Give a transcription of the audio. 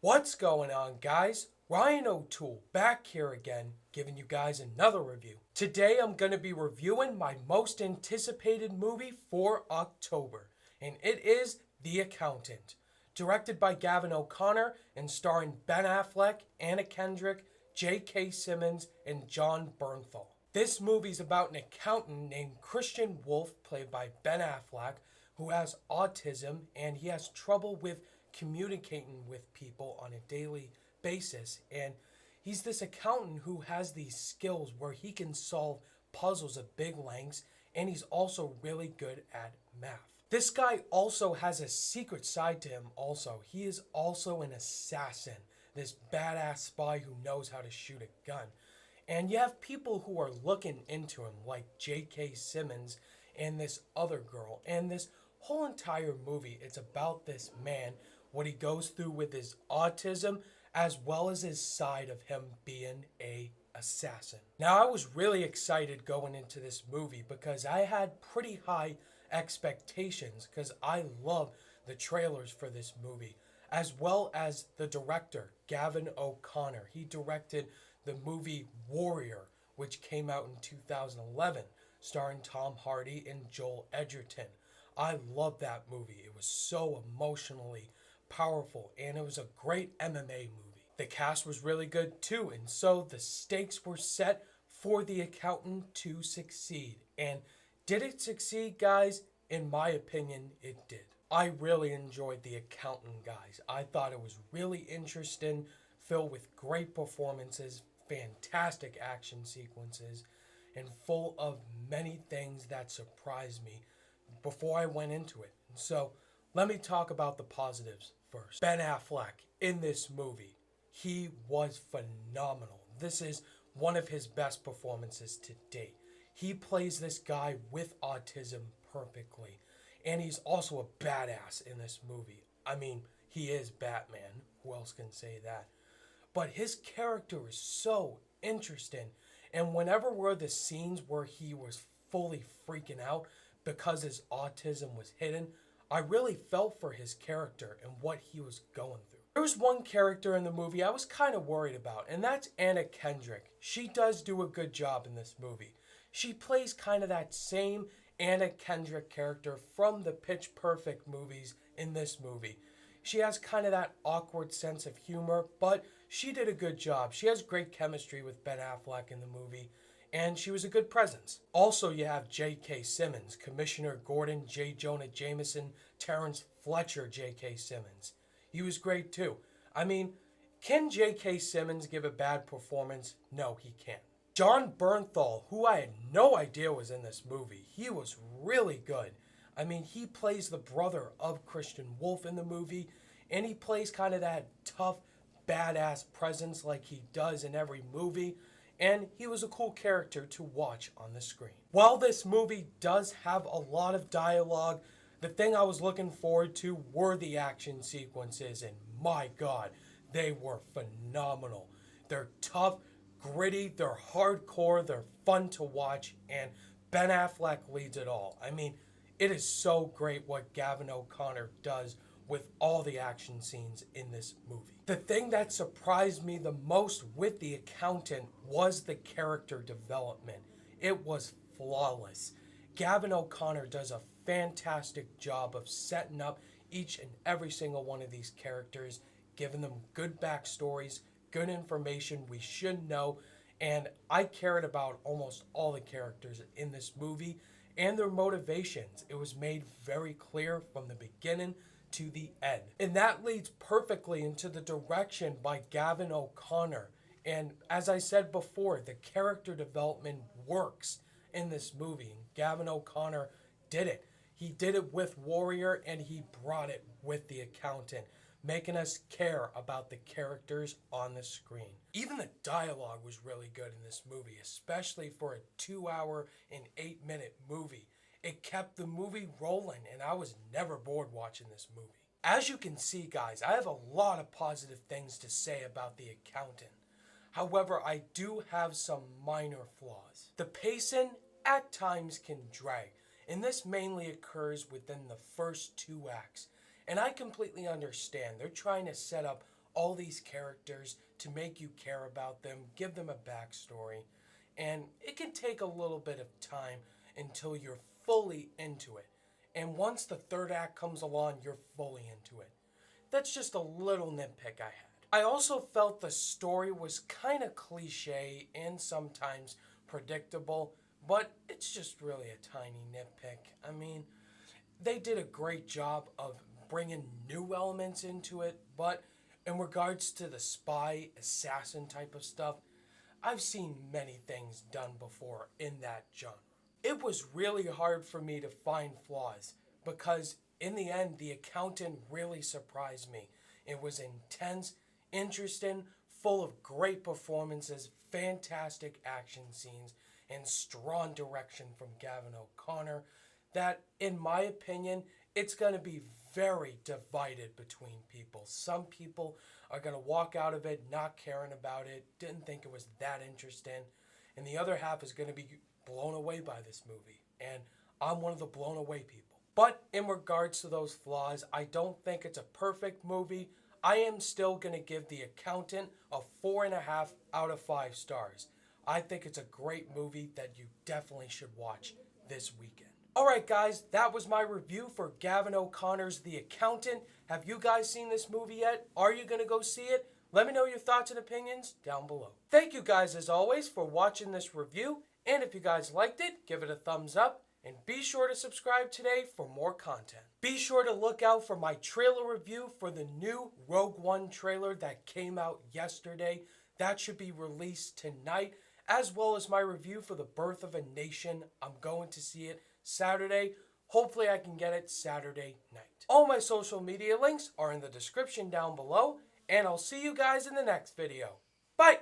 What's going on, guys? Ryan O'Toole back here again, giving you guys another review. Today I'm going to be reviewing my most anticipated movie for October, and it is The Accountant. Directed by Gavin O'Connor and starring Ben Affleck, Anna Kendrick, J.K. Simmons, and Jon Bernthal. This movie's about an accountant named Christian Wolf, played by Ben Affleck, who has autism and he has trouble with communicating with people on a daily basis. And he's this accountant who has these skills where he can solve puzzles of big lengths, and he's also really good at math. This guy also has a secret side to him also. He is also an assassin, this badass spy who knows how to shoot a gun. And you have people who are looking into him, like J.K. Simmons and this other girl. And this whole entire movie, it's about this man, what he goes through with his autism, as well as his side of him being a assassin. Now, I was really excited going into this movie because I had pretty high expectations because I love the trailers for this movie, as well as the director, Gavin O'Connor. He directed the movie Warrior, which came out in 2011, starring Tom Hardy and Joel Edgerton. I love that movie. It was so emotionally powerful, and it was a great MMA movie. The cast was really good too, and so the stakes were set for The Accountant to succeed. And did it succeed, guys? In my opinion, it did. I really enjoyed The Accountant, guys. I thought it was really interesting, filled with great performances, fantastic action sequences, and full of many things that surprised me before I went into it. So let me talk about the positives first. Ben Affleck in this movie, he was phenomenal. This is one of his best performances to date. He plays this guy with autism perfectly, and he's also a badass in this movie. I mean, he is Batman. Who else can say that? But his character is so interesting, and whenever were the scenes where he was fully freaking out because his autism was hidden, I really felt for his character and what he was going through. There was one character in the movie I was kind of worried about, and that's Anna Kendrick. She does do a good job in this movie. She plays kind of that same Anna Kendrick character from the Pitch Perfect movies in this movie. She has kind of that awkward sense of humor, but she did a good job. She has great chemistry with Ben Affleck in the movie, and she was a good presence. Also, you have J.K. Simmons, Commissioner Gordon, J. Jonah Jameson, Terrence Fletcher, J.K. Simmons. He was great too. I mean, can J.K. Simmons give a bad performance? No, he can't. Jon Bernthal, who I had no idea was in this movie, he was really good. I mean, he plays the brother of Christian Wolf in the movie, and he plays kind of that tough, badass presence like he does in every movie, and he was a cool character to watch on the screen. While this movie does have a lot of dialogue, the thing I was looking forward to were the action sequences, and my god, they were phenomenal. They're tough, gritty, they're hardcore, they're fun to watch, and Ben Affleck leads it all. I mean, it is so great what Gavin O'Connor does with all the action scenes in this movie. The thing that surprised me the most with The Accountant was the character development. It was flawless. Gavin O'Connor does a fantastic job of setting up each and every single one of these characters, giving them good backstories, good information we should know, and I cared about almost all the characters in this movie and their motivations. It was made very clear from the beginning to the end. And that leads perfectly into the direction by Gavin O'Connor. And as I said before, the character development works in this movie. And Gavin O'Connor did it. He did it with Warrior, and he brought it with The Accountant, making us care about the characters on the screen. Even the dialogue was really good in this movie, especially for a 2 hour and 8 minute movie. It kept the movie rolling, and I was never bored watching this movie. As you can see, guys, I have a lot of positive things to say about The Accountant. However, I do have some minor flaws. The pacing at times can drag, and this mainly occurs within the first 2 acts. And I completely understand. They're trying to set up all these characters to make you care about them, give them a backstory, and it can take a little bit of time until you're fully into it. And once the third act comes along, you're fully into it. That's just a little nitpick I had. I also felt the story was kind of cliche and sometimes predictable, but it's just really a tiny nitpick. I mean, they did a great job of bringing new elements into it, but in regards to the spy, assassin type of stuff, I've seen many things done before in that genre. It was really hard for me to find flaws because in the end, The Accountant really surprised me. It was intense, interesting, full of great performances, fantastic action scenes, and strong direction from Gavin O'Connor that, in my opinion, it's going to be very divided between people. Some people are going to walk out of it not caring about it, didn't think it was that interesting, and the other half is going to be blown away by this movie. And I'm one of the blown away people. But in regards to those flaws, I don't think it's a perfect movie. I am still going to give The Accountant a 4.5 out of 5 stars. I think it's a great movie that you definitely should watch this weekend. Alright guys, that was my review for Gavin O'Connor's The Accountant. Have you guys seen this movie yet? Are you going to go see it? Let me know your thoughts and opinions down below. Thank you guys as always for watching this review. And if you guys liked it, give it a thumbs up. And be sure to subscribe today for more content. Be sure to look out for my trailer review for the new Rogue One trailer that came out yesterday. That should be released tonight, as well as my review for The Birth of a Nation. I'm going to see it Saturday. Hopefully I can get it Saturday night. All my social media links are in the description down below, and I'll see you guys in the next video. Bye!